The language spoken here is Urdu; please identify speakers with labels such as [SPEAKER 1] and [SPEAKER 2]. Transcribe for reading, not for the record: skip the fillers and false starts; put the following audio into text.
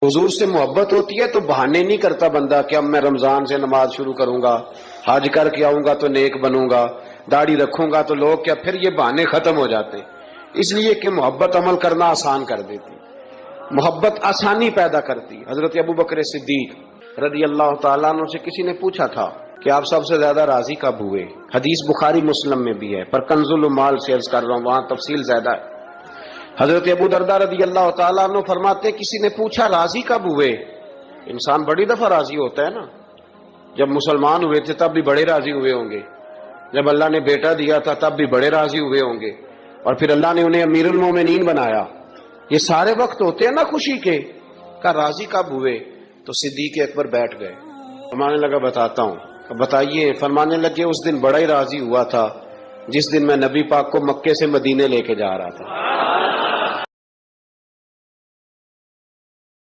[SPEAKER 1] حضور سے محبت ہوتی ہے تو بہانے نہیں کرتا بندہ کہ اب میں رمضان سے نماز شروع کروں گا، حج کر کے آؤں گا تو نیک بنوں گا، داڑھی رکھوں گا تو لوگ کیا، پھر یہ بہانے ختم ہو جاتے، اس لیے کہ محبت عمل کرنا آسان کر دیتی، محبت آسانی پیدا کرتی۔ حضرت ابو بکر صدیق رضی اللہ تعالیٰ عنہ سے کسی نے پوچھا تھا کہ آپ سب سے زیادہ راضی کب ہوئے؟ حدیث بخاری مسلم میں بھی ہے، پر کنز المال سے عرض کر رہا ہوں، وہاں تفصیل زیادہ ہے۔ حضرت ابو درداء رضی اللہ تعالیٰ عنہ فرماتے کسی نے پوچھا راضی کب ہوئے؟ انسان بڑی دفعہ راضی ہوتا ہے نا، جب مسلمان ہوئے تھے تب بھی بڑے راضی ہوئے ہوں گے، جب اللہ نے بیٹا دیا تھا تب بھی بڑے راضی ہوئے ہوں گے، اور پھر اللہ نے انہیں امیر المومنین بنایا، یہ سارے وقت ہوتے ہیں نا خوشی کے۔ کہا راضی کب ہوئے؟ تو صدیق اکبر بیٹھ گئے، فرمانے لگا بتاتا ہوں۔ بتائیے۔ فرمانے لگے اس دن بڑا ہی راضی ہوا تھا جس دن میں نبی پاک کو مکے سے مدینے لے کے جا رہا تھا۔